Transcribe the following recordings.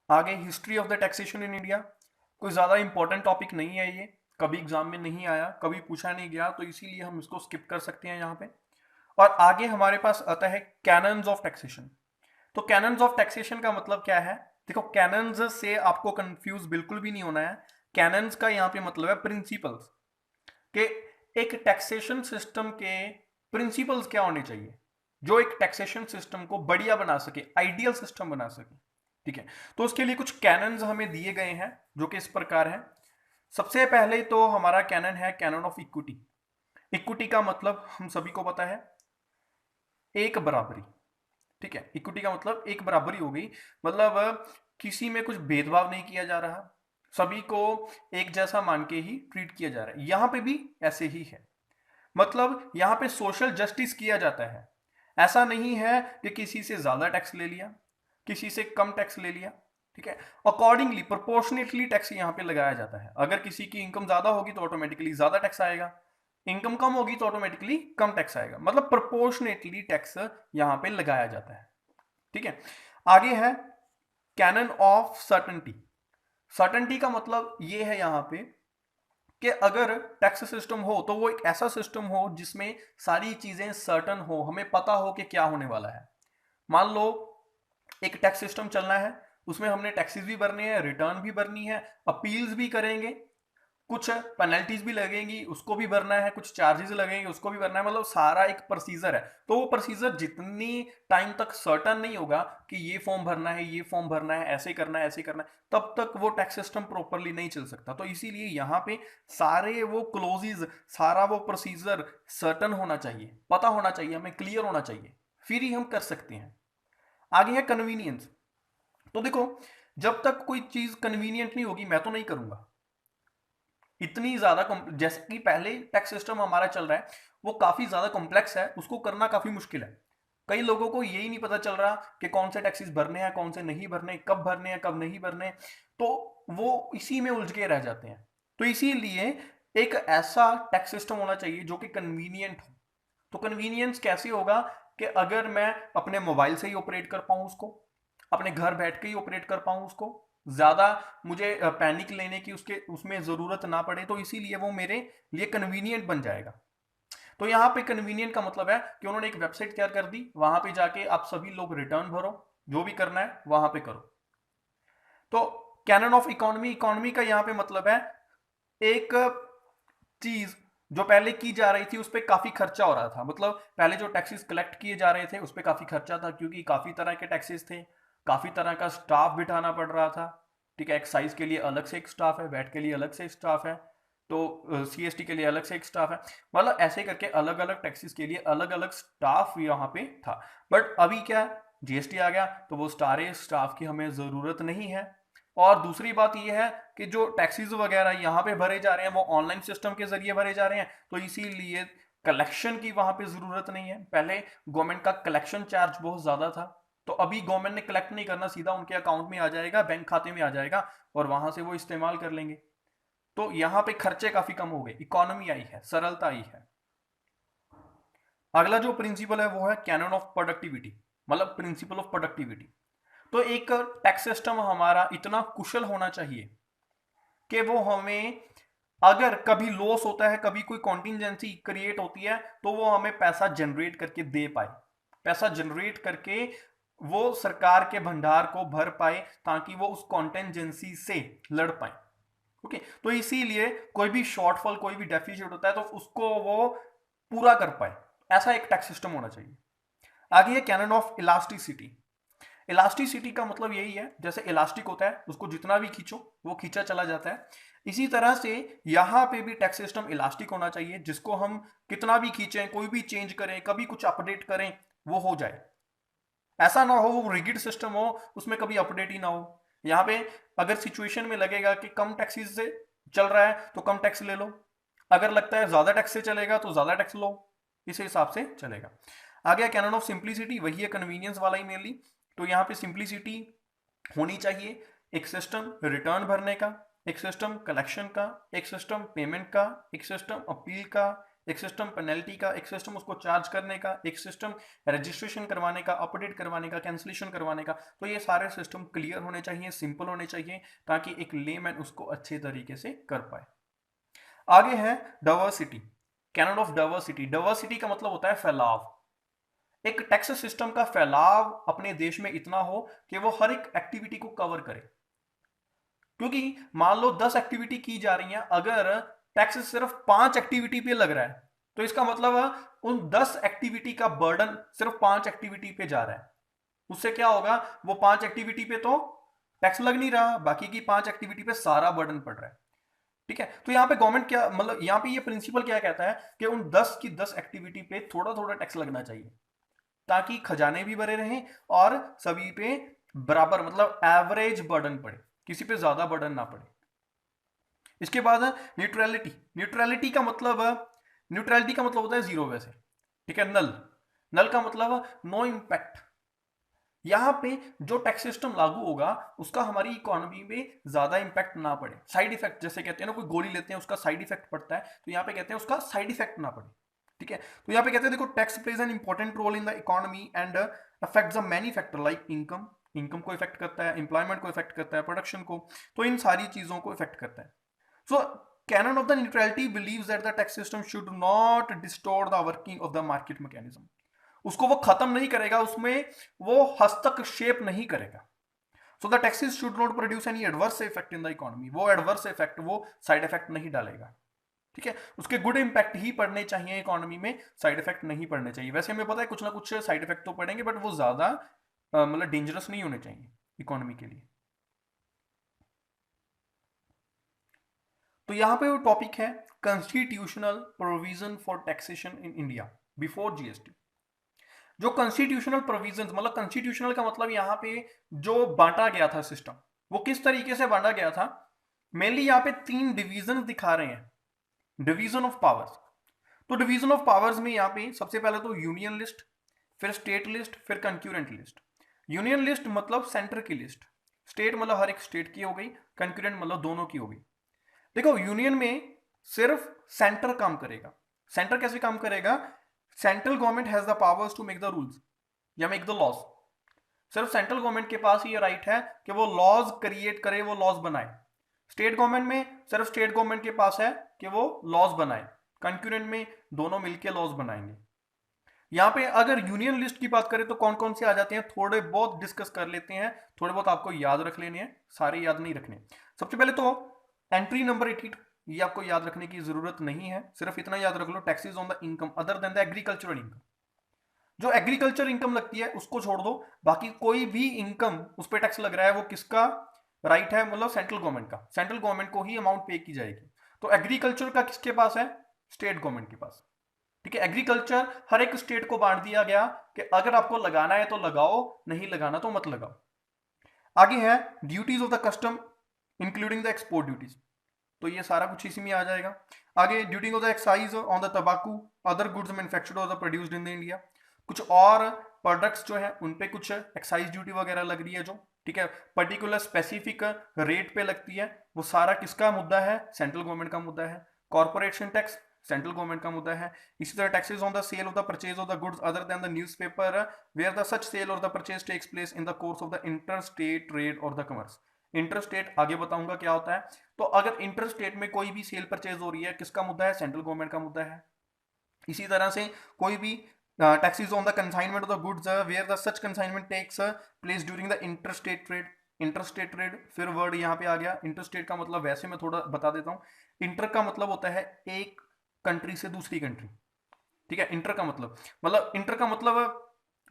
आगे history of the taxation in India, कोई ज़्यादा इंपॉर्टेंट टॉपिक नहीं है ये, कभी एग्जाम में नहीं आया, कभी पूछा नहीं गया, तो इसीलिए हम इसको स्किप कर सकते हैं यहाँ पे। और आगे हमारे पास आता है कैनन्स ऑफ टैक्सेशन। तो कैनन्स ऑफ टैक्सेशन का मतलब क्या है? देखो, कैनन्स से आपको कंफ्यूज बिल्कुल भी नहीं होना है। कैनन्स का यहाँ पे मतलब है प्रिंसिपल्स, कि एक टैक्सेशन सिस्टम के प्रिंसिपल्स क्या होने चाहिए जो एक टैक्सेशन सिस्टम को बढ़िया बना सके, आइडियल सिस्टम बना सके। ठीक है, तो उसके लिए कुछ कैनन्स हमें दिए गए हैं जो कि इस प्रकार है। सबसे पहले तो हमारा कैनन है कैनन ऑफ इक्विटी। इक्विटी का मतलब हम सभी को पता है, एक बराबरी। ठीक है, इक्विटी का मतलब एक बराबरी हो गई, मतलब किसी में कुछ भेदभाव नहीं किया जा रहा, सभी को एक जैसा मान के ही ट्रीट किया जा रहा है। यहां पे भी ऐसे ही है, मतलब यहां पे सोशल जस्टिस किया जाता है। ऐसा नहीं है कि किसी से ज्यादा टैक्स ले लिया, किसी से कम टैक्स ले लिया। ठीक है, अकॉर्डिंगली प्रोपोर्शनेटली टैक्स यहां पे लगाया जाता है। अगर किसी की इनकम ज्यादा होगी तो ऑटोमेटिकली ज्यादा टैक्स आएगा, इनकम कम होगी तो ऑटोमेटिकली कम टैक्स आएगा, मतलब प्रोपोर्शनेटली टैक्स यहां पे लगाया जाता है। ठीक है, आगे है कैनन ऑफ सर्टेनिटी। सर्टेनिटी का मतलब ये है यहां पे कि अगर टैक्स सिस्टम हो तो वो एक ऐसा सिस्टम हो जिसमें सारी चीजें सर्टन हो, हमें पता हो कि क्या होने वाला है। मान लो एक टैक्स सिस्टम चलना है, उसमें हमने टैक्सेस भी भरने हैं, रिटर्न भी भरनी है, अपील्स भी करेंगे, कुछ पेनल्टीज भी लगेंगी उसको भी भरना है, कुछ चार्जेस लगेंगे उसको भी भरना है, मतलब सारा एक प्रोसीजर है। तो वो प्रोसीजर जितनी टाइम तक सर्टन नहीं होगा कि ये फॉर्म भरना है, ये फॉर्म भरना है, ऐसे करना है, ऐसे करना है, तब तक वो टैक्स सिस्टम प्रॉपरली नहीं चल सकता। तो इसीलिए यहाँ पे सारे वो क्लोजेज, सारा वो प्रोसीजर सर्टन होना चाहिए, पता होना चाहिए, हमें क्लियर होना चाहिए, फिर ही हम कर सकते हैं। आगे है कन्वीनियंस। तो देखो, जब तक कोई चीज कन्वीनियंट नहीं होगी मैं तो नहीं करूंगा। इतनी ज्यादा जैसे कि पहले टैक्स सिस्टम हमारा चल रहा है वो काफी ज्यादा कॉम्प्लेक्स है, उसको करना काफी मुश्किल है। कई लोगों को यही नहीं पता चल रहा कि कौन से टैक्सेस भरने हैं, कौन से नहीं भरने, कब भरने हैं, कब नहीं भरने, तो वो इसी में उलझ के रह जाते हैं। तो इसीलिए एक ऐसा टैक्स सिस्टम होना चाहिए जो कि कन्वीनियंट हो। तो कन्वीनियंस कैसे होगा? कि अगर मैं अपने मोबाइल से ही ऑपरेट कर पाऊं उसको, अपने घर बैठ के ही ऑपरेट कर पाऊं उसको, ज्यादा मुझे पैनिक लेने की उसके उसमें जरूरत ना पड़े, तो इसीलिए वो मेरे लिए कन्वीनियंट बन जाएगा। तो यहाँ पे कन्वीनियंट का मतलब है कि उन्होंने एक वेबसाइट तैयार कर दी, वहां पे जाके आप सभी लोग रिटर्न भरो, जो भी करना है वहां पे करो। तो कैनन ऑफ इकोनॉमी, इकोनॉमी का यहाँ पे मतलब है एक चीज जो पहले की जा रही थी उस पर काफी खर्चा हो रहा था, मतलब पहले जो टैक्सेस कलेक्ट किए जा रहे थे उस पर काफी खर्चा था, क्योंकि काफी तरह के टैक्सेस थे, काफी तरह का स्टाफ बिठाना पड़ रहा था। ठीक है, एक्साइज के लिए अलग से एक स्टाफ है, वैट के लिए अलग से एक स्टाफ है, तो सीएसटी के लिए अलग से एक स्टाफ है, मतलब ऐसे करके अलग अलग टैक्सेस के लिए अलग अलग स्टाफ यहाँ पे था। बट अभी क्या, जीएसटी आ गया तो वो सारे स्टाफ की हमें जरूरत नहीं है। और दूसरी बात यह है कि जो टैक्सीज वगैरह यहाँ पे भरे जा रहे हैं वो ऑनलाइन सिस्टम के जरिए भरे जा रहे हैं, तो इसीलिए कलेक्शन की वहां पे जरूरत नहीं है। पहले गवर्नमेंट का कलेक्शन चार्ज बहुत ज्यादा था, तो अभी गवर्नमेंट ने कलेक्ट नहीं करना, सीधा उनके अकाउंट में आ जाएगा, बैंक खाते में आ जाएगा, और वहां से वो इस्तेमाल कर लेंगे। तो यहाँ पे खर्चे काफी कम हो गए, इकोनॉमी आई है, सरलता आई है। अगला जो प्रिंसिपल है वो है कैनन ऑफ प्रोडक्टिविटी, मतलब प्रिंसिपल ऑफ प्रोडक्टिविटी। तो एक टैक्स सिस्टम हमारा इतना कुशल होना चाहिए कि वो हमें, अगर कभी लॉस होता है, कभी कोई कॉन्टिजेंसी क्रिएट होती है, तो वो हमें पैसा जनरेट करके दे पाए, पैसा जनरेट करके वो सरकार के भंडार को भर पाए, ताकि वो उस कॉन्टिजेंसी से लड़ पाए। ओके, तो इसीलिए कोई भी शॉर्टफॉल, कोई भी डेफिसिट होता है तो उसको वो पूरा कर पाए, ऐसा एक टैक्स सिस्टम होना चाहिए। आगे है कैनन ऑफ इलास्टिसिटी। इलास्टिसिटी का मतलब यही है, जैसे इलास्टिक होता है उसको जितना भी खींचो वो खींचा चला जाता है, इसी तरह से यहाँ पे भी टैक्स सिस्टम इलास्टिक होना चाहिए, जिसको हम कितना भी खींचें, कोई भी चेंज करें, कभी कुछ अपडेट करें, वो हो जाए। ऐसा ना हो वो रिगिड सिस्टम हो, उसमें कभी अपडेट ही ना हो। यहाँ पे अगर सिचुएशन में लगेगा कि कम टैक्सेस से चल रहा है तो कम टैक्स ले लो, अगर लगता है ज्यादा टैक्स से चलेगा तो ज्यादा टैक्स लो, इस हिसाब से चलेगा। आ गया कैनन ऑफ सिंप्लिसिटी, वही है कन्वीनियंस वाला ही मेनली। तो यहाँ पे सिंप्लिसिटी होनी चाहिए, एक सिस्टम रिटर्न भरने का, एक सिस्टम कलेक्शन का, एक सिस्टम पेमेंट का, एक सिस्टम अपील का, एक सिस्टम पेनल्टी का, एक सिस्टम उसको चार्ज करने का, एक सिस्टम रजिस्ट्रेशन करवाने का, अपडेट करवाने का, कैंसिलेशन करवाने का। तो ये सारे सिस्टम क्लियर होने चाहिए, सिंपल होने चाहिए, ताकि एक लेमैन उसको अच्छे तरीके से कर पाए। आगे है diversity, canon of diversity. Diversity का मतलब होता है फैलाव। एक टैक्स सिस्टम का फैलाव अपने देश में इतना हो कि वो हर एक एक्टिविटी को कवर करे। क्योंकि मान लो 10 एक्टिविटी की जा रही है, अगर टैक्स सिर्फ 5 एक्टिविटी पे लग रहा है, तो इसका मतलब है उन 10 एक्टिविटी का बर्डन सिर्फ 5 एक्टिविटी पे जा रहा है। उससे क्या होगा, वो 5 एक्टिविटी पे तो टैक्स लग नहीं रहा, बाकी की 5 एक्टिविटी पे सारा बर्डन पड़ रहा है। ठीक है, तो यहाँ पे गवर्नमेंट क्या, मतलब यहाँ पे ये प्रिंसिपल क्या कहता है कि उन 10 की 10 एक्टिविटी पे थोड़ा थोड़ा टैक्स लगना चाहिए, ताकि खजाने भी भरे रहें और सभी पे बराबर, मतलब एवरेज बर्डन पड़े, किसी पे ज्यादा बर्डन ना पड़े। इसके बाद न्यूट्रलिटी। न्यूट्रलिटी का मतलब होता है जीरो वैसे। ठीक है, नल। नल का मतलब नो इम्पैक्ट। यहां पे जो टैक्स सिस्टम लागू होगा उसका हमारी इकोनॉमी में ज्यादा इंपैक्ट ना पड़े। साइड इफेक्ट, जैसे कहते हैं ना, कोई गोली लेते हैं उसका साइड इफेक्ट पड़ता है, तो यहाँ पे कहते हैं उसका साइड इफेक्ट ना पड़े। ठीक है, तो यहाँ पे कहते हैं देखो, tax plays an important role in the economy and affects the many factor like income. Income को इफेक्ट करता है, एम्प्लॉयमेंट को इफेक्ट करता है, प्रोडक्शन को, तो इन सारी चीजों को इफेक्ट करता है। So, canon of the neutrality believes that the tax system should not distort the working of the market mechanism. उसको वो खत्म नहीं करेगा, उसमें वो हस्तक्षेप नहीं करेगा। So the taxes should not produce any adverse effect in the economy. वो adverse effect, वो side effect नहीं डालेगा। ठीक है, उसके गुड इम्पैक्ट ही पड़ने चाहिए इकोनॉमी में, साइड इफेक्ट नहीं पड़ने चाहिए। वैसे हमें पता है कुछ ना कुछ साइड इफेक्ट तो पड़ेंगे, बट वो ज्यादा मतलब डेंजरस नहीं होने चाहिए इकोनॉमी के लिए। तो यहां पे वो टॉपिक है constitutional provision for taxation in India before GST. जो कॉन्स्टिट्यूशनल प्रोविजन, मतलब कॉन्स्टिट्यूशनल का मतलब यहां पे जो बांटा गया था सिस्टम, वो किस तरीके से बांटा गया था। मेनली यहां पे 3 डिवीजन दिखा रहे हैं, डिवीजन ऑफ पावर्स। तो डिवीजन ऑफ पावर्स में यहां पे सबसे पहले तो यूनियन लिस्ट, फिर स्टेट लिस्ट, फिर कंक्यूरेंट लिस्ट। यूनियन लिस्ट मतलब सेंटर की लिस्ट, स्टेट मतलब हर एक स्टेट की हो गई, कंक्यूरेंट मतलब दोनों की हो गई। देखो, यूनियन में सिर्फ सेंटर काम करेगा। सेंटर कैसे काम करेगा, central government has the powers to make the rules या मेक द लॉज। सिर्फ सेंट्रल गवर्नमेंट के पास ये राइट है कि वो लॉज क्रिएट करे, वो लॉज बनाए। स्टेट गवर्नमेंट में सिर्फ स्टेट गवर्नमेंट के पास है कि वो लॉज बनाए, कंक्यूरेंट में दोनों मिलकर लॉज बनाएंगे। यहां पे अगर यूनियन लिस्ट की बात करें तो कौन कौन से आ जाते हैं, थोड़े बहुत डिस्कस कर लेते हैं, थोड़े बहुत आपको याद रख लेने हैं, सारे याद नहीं रखने। सबसे पहले तो एंट्री नंबर 82, ये आपको याद रखने की जरूरत नहीं है, सिर्फ इतना याद रख लो, taxes on the income other than the agricultural income. जो एग्रीकल्चर इनकम लगती है उसको छोड़ दो, बाकी कोई भी इनकम उस पर टैक्स लग रहा है, वो किसका राइट है, मतलब सेंट्रल गवर्नमेंट का। सेंट्रल गवर्नमेंट को ही अमाउंट पे की जाएगी। तो एग्रीकल्चर का किसके पास है, स्टेट गवर्नमेंट के पास। ठीक है, एग्रीकल्चर हर एक स्टेट को बांट दिया गया कि अगर आपको लगाना है तो लगाओ, नहीं लगाना तो मत लगाओ। आगे है duties of the custom including the export duties, तो ये सारा कुछ इसी में आ जाएगा। आगे duty of the excise on the तंबाकू अदर गुड्स मैन्युफैक्चर्ड और प्रोड्यूस्ड इन द इंडिया। कुछ और प्रोडक्ट्स जो है उन पे कुछ एक्साइज ड्यूटी वगैरह लग रही है जो, ठीक है, पर्टिकुलर स्पेसिफिक रेट पे लगती है, वो सारा किसका मुद्दा है, सेंट्रल गवर्नमेंट का मुद्दा है। कॉर्पोरेशन टैक्स सेंट्रल गवर्नमेंट का मुद्दा है। इसी तरह taxes on the sale of the purchase of the goods other than the newspaper where the such sale और the purchase takes place in the course of the inter state trade और the commerce. Interstate आगे बताऊंगा क्या होता है। तो अगर inter state में कोई भी सेल परचेज हो रही है, किसका मुद्दा है, सेंट्रल गवर्नमेंट का मुद्दा है। इसी तरह से कोई भी taxes on the consignment of the goods where the such consignment takes place during the inter state trade. Inter state trade फिर वर्ड यहाँ पे आ गया। इंटर स्टेट का मतलब वैसे मैं थोड़ा बता देता हूँ। इंटर का मतलब होता है एक कंट्री से दूसरी कंट्री। ठीक है, इंटर का मतलब इंटर का मतलब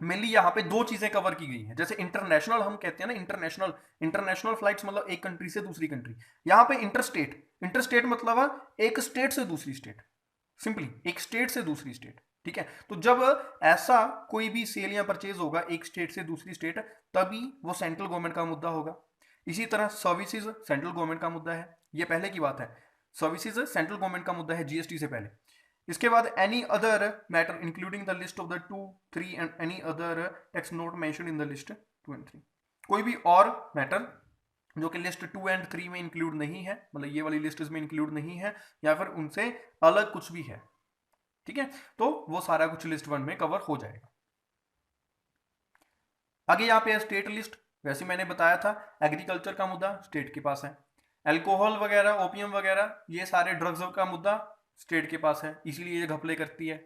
मेनली यहाँ पे दो चीजें कवर की गई हैं। जैसे इंटरनेशनल हम कहते हैं ना, इंटरनेशनल फ्लाइट्स मतलब एक कंट्री से दूसरी कंट्री। यहाँ पे इंटरस्टेट मतलब एक स्टेट से दूसरी स्टेट, सिंपली एक स्टेट से दूसरी स्टेट। ठीक है, तो जब ऐसा कोई भी सेल या परचेज होगा एक स्टेट से दूसरी स्टेट, तभी वो सेंट्रल गवर्नमेंट का मुद्दा होगा। इसी तरह सर्विसेज सेंट्रल गवर्नमेंट का मुद्दा है, ये पहले की बात है। सर्विसेज सेंट्रल गवर्नमेंट का मुद्दा है जीएसटी से पहले। इसके बाद any other matter including the list of the 2, 3 and any other tax note mention in the list 2 and 3। कोई भी और मैटर जो कि लिस्ट 2 एंड 3 में इंक्लूड नहीं है, मतलब ये वाली लिस्ट में इंक्लूड नहीं है, या फिर उनसे अलग कुछ भी है, ठीक है, तो वो सारा कुछ लिस्ट वन में कवर हो जाएगा। आगे यहाँ पे है स्टेट लिस्ट, वैसे मैंने बताया था एग्रीकल्चर का मुद्दा स्टेट के पास है, अल्कोहल वगैरह ओपियम वगैरह ये सारे ड्रग्स का मुद्दा स्टेट के पास है, इसीलिए ये घपले करती है।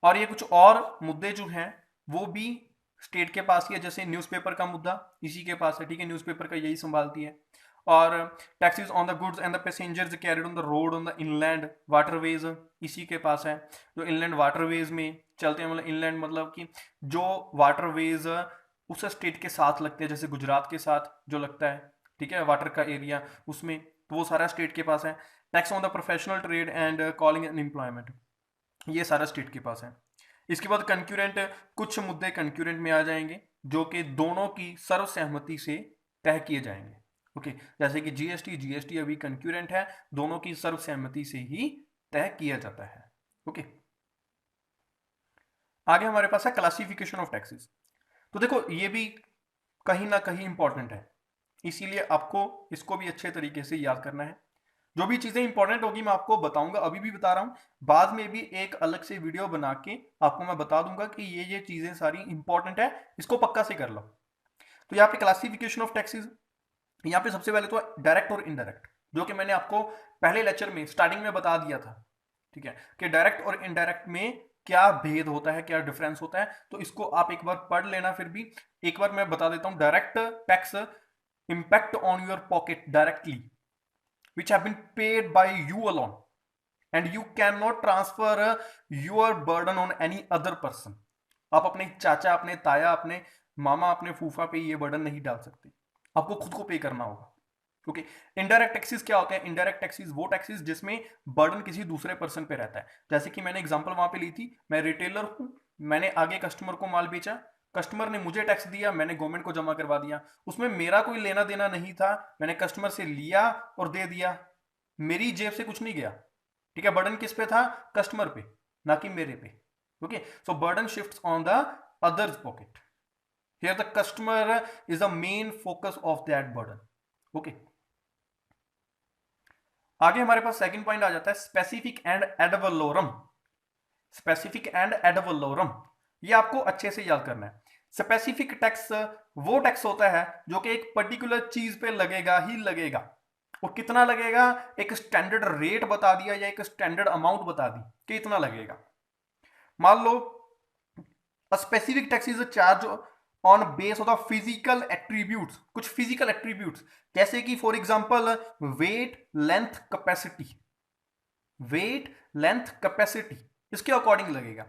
और ये कुछ और मुद्दे जो हैं वो भी स्टेट के पास ही है, जैसे न्यूज़पेपर का मुद्दा इसी के पास है, ठीक है, न्यूज़पेपर का यही संभालती है। और taxes on the goods and the passengers carried on the road on the inland waterways इसी के पास है, जो इनलैंड वाटरवेज में चलते हैं, मतलब इनलैंड मतलब कि जो वाटरवेज उस स्टेट के साथ लगते हैं, जैसे गुजरात के साथ जो लगता है, ठीक है, वाटर का एरिया उसमें, तो वो सारा स्टेट के पास है। Tax on the professional trade and calling and employment ये सारा स्टेट के पास है। इसके बाद कंक्यूरेंट, कुछ मुद्दे कंक्यूरेंट में आ जाएंगे जो कि दोनों की सर्वसहमति से तय किए जाएंगे। ओके, जैसे कि जीएसटी अभी कंक्यूरेंट है, दोनों की सर्वसहमति से ही तय किया जाता है। ओके, आगे हमारे पास है क्लासिफिकेशन ऑफ टैक्सेस। तो देखो ये भी कहीं ना कहीं इंपॉर्टेंट है, इसीलिए आपको इसको भी अच्छे तरीके से याद करना है। जो भी चीजें इंपॉर्टेंट होगी मैं आपको बताऊंगा, अभी भी बता रहा हूं, बाद में भी एक अलग से वीडियो बना के आपको मैं बता दूंगा कि ये चीजें सारी इंपॉर्टेंट है, इसको पक्का से कर लो। तो यहाँ पे क्लासिफिकेशन ऑफ टैक्सेस, यहाँ पे सबसे पहले तो डायरेक्ट और इनडायरेक्ट, जो कि मैंने आपको पहले लेक्चर में स्टार्टिंग में बता दिया था, ठीक है, कि डायरेक्ट और इनडायरेक्ट में क्या भेद होता है, क्या डिफरेंस होता है, तो इसको आप एक बार पढ़ लेना। फिर भी एक बार मैं बता देता हूं, direct tax impact on your pocket directly which have been paid by you alone and you cannot transfer your burden on any other person। आप अपने चाचा, अपने ताया, अपने मामा, अपने फूफा पे ये बर्डन नहीं डाल सकते, आपको खुद को पे करना होगा। ओके, इनडायरेक्ट टैक्सेस क्या होते हैं? इनडायरेक्ट टैक्सेस वो टैक्सेस जिसमें बर्डन किसी दूसरे पर्सन पे रहता है। जैसे कि मैंने एग्जांपल वहां पे ली थी, मैं रिटेलर हूं, मैंने आगे कस्टमर को माल बेचा, कस्टमर ने मुझे टैक्स दिया, मैंने गवर्नमेंट को जमा करवा दिया, उसमें मेरा कोई लेना देना नहीं था, मैंने कस्टमर से लिया और दे दिया, मेरी जेब से कुछ नहीं गया, ठीक है, बर्डन किस पे था? कस्टमर पे, ना कि मेरे पे। Okay, so burden shifts on the others pocket, here the customer is the main focus of that burden. Okay, आगे हमारे पास सेकंड पॉइंट आ जाता है specific and ad valorem. Specific and ad valorem ये आपको अच्छे से याद करना है। स्पेसिफिक टैक्स वो टैक्स होता है जो कि एक पर्टिकुलर चीज पे लगेगा ही लगेगा, और कितना लगेगा, एक स्टैंडर्ड रेट बता दिया या एक स्टैंडर्ड अमाउंट बता दी कि इतना लगेगा। मान लो specific tax is charge on base of the physical attributes, कुछ फिजिकल एट्रीब्यूट्स, जैसे कि for example weight, length, capacity, weight, length, capacity, इसके अकॉर्डिंग लगेगा।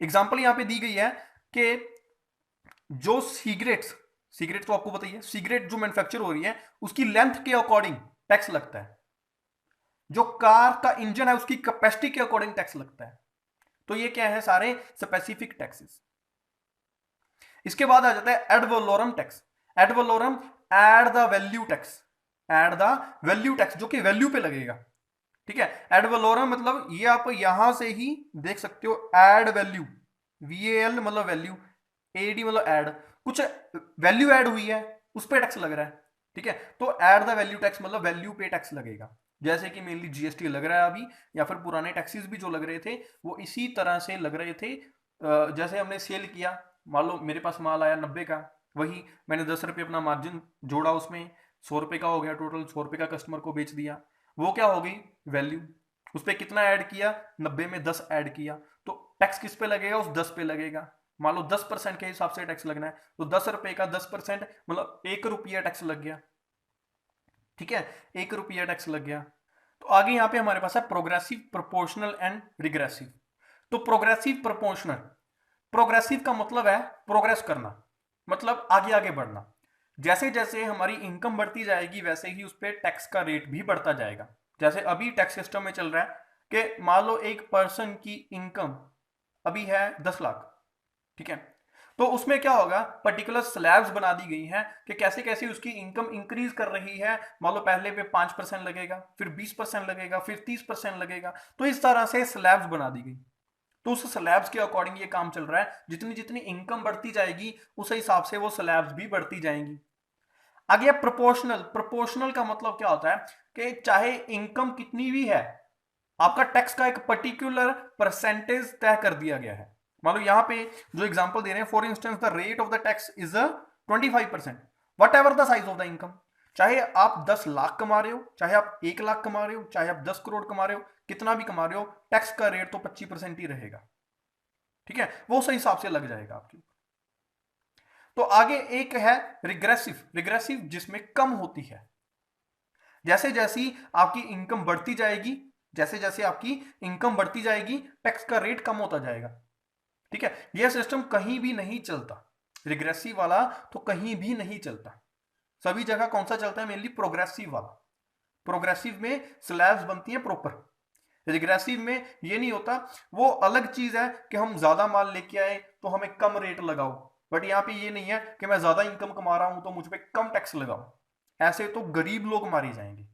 एग्जांपल यहां पे दी गई है कि जो सिगरेट्स, सिगरेट तो आपको बताइए, सिगरेट जो मैन्युफैक्चर हो रही है उसकी लेंथ के अकॉर्डिंग टैक्स लगता है, जो कार का इंजन है उसकी कैपेसिटी के अकॉर्डिंग टैक्स लगता है। तो ये क्या है, सारे स्पेसिफिक टैक्सेस। इसके बाद आ जाता है ad valorem tax. Ad valorem, ad the value tax, ad the value tax जो कि वैल्यू पे लगेगा, ठीक है। एड वलोरम मतलब ये आप यहां से ही देख सकते हो, एड वैल्यू, VAL मतलब वैल्यू, AD मतलब एड, कुछ वैल्यू ऐड हुई है उस पर टैक्स लग रहा है, ठीक है। तो एड द वैल्यू टैक्स मतलब वैल्यू पे टैक्स लगेगा, जैसे कि मेनली GST लग रहा है अभी, या फिर पुराने टैक्सेस भी जो लग रहे थे वो इसी तरह से लग रहे थे। जैसे हमने सेल किया, मान लो मेरे पास माल आया 90 का, वही मैंने 10 रुपये अपना मार्जिन जोड़ा, उसमें 100 रुपये का हो गया, टोटल 100 रुपये का कस्टमर को बेच दिया, वो क्या हो गई, वैल्यू। उस पर कितना ऐड किया, 90 में 10 ऐड किया, तो टैक्स किस पे लगेगा, उस 10 पे लगेगा। मान लो 10% के हिसाब से टैक्स लगना है, तो 10 रुपए का 10% मतलब 1 रुपया टैक्स लग गया, ठीक है, 1 रुपया टैक्स लग गया। तो आगे यहां पे हमारे पास है प्रोग्रेसिव, प्रोपोर्शनल एंड रिग्रेसिव। तो प्रोग्रेसिव प्रोपोर्शनल, प्रोग्रेसिव का मतलब है प्रोग्रेस करना, मतलब आगे आगे बढ़ना, जैसे जैसे हमारी इनकम बढ़ती जाएगी वैसे ही उस पर टैक्स का रेट भी बढ़ता जाएगा। जैसे अभी टैक्स सिस्टम में चल रहा है कि मान लो एक पर्सन की इनकम अभी है 10 लाख, ठीक है, तो उसमें क्या होगा, पर्टिकुलर स्लैब्स बना दी गई हैं कि कैसे कैसे उसकी इनकम इंक्रीज कर रही है। मान लो पहले पे 5% लगेगा, फिर 20% लगेगा, फिर 30% लगेगा, तो इस तरह से स्लैब्स बना दी गई। तो उस स्लैब्स के अकॉर्डिंग ये काम चल रहा है, जितनी जितनी इनकम बढ़ती जाएगी उस हिसाब से वो स्लैब्स भी बढ़ती जाएंगी। आगे प्रोपोर्शनल, प्रोपोर्शनल का मतलब क्या होता है कि चाहे इनकम कितनी भी है, आपका टैक्स का एक पर्टिकुलर परसेंटेज तय कर दिया गया है। मान लो यहाँ पे जो एग्जांपल दे रहे हैं, for instance the rate of the tax is 25%, what ever the size of the income. चाहे आप 10 लाख कमा रहे हो, चाहे आप 1 लाख कमा रहे हो, चाहे आप 10 करोड़ कमा रहे हो, कितना भी कमा रहे हो, टैक्स का रेट तो 25% ही रहेगा। ठीक है, वो उस हिसाब से लग जाएगा आपकी। तो आगे एक है रिग्रेसिव। रिग्रेसिव जिसमें कम होती है, जैसे जैसी आपकी इनकम बढ़ती जाएगी, जैसे जैसे आपकी इनकम बढ़ती जाएगी टैक्स का रेट कम होता जाएगा। ठीक है, यह सिस्टम कहीं भी नहीं चलता, रिग्रेसिव वाला तो कहीं भी नहीं चलता। सभी जगह कौन सा चलता है? मेनली प्रोग्रेसिव वाला। प्रोग्रेसिव में स्लैब्स बनती है प्रॉपर, रिग्रेसिव में ये नहीं होता। वो अलग चीज है कि हम ज्यादा माल लेके आए तो हमें कम रेट लगाओ, बट यहाँ पे ये नहीं है कि मैं ज्यादा इनकम कमा रहा हूं तो मुझ पर कम टैक्स लगाओ। ऐसे तो गरीब लोग मारे जाएंगे,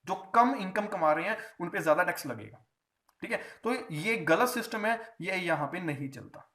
जो कम इनकम कमा रहे हैं उन पे ज्यादा टैक्स लगेगा। ठीक है, तो ये गलत सिस्टम है, ये यहां पे नहीं चलता।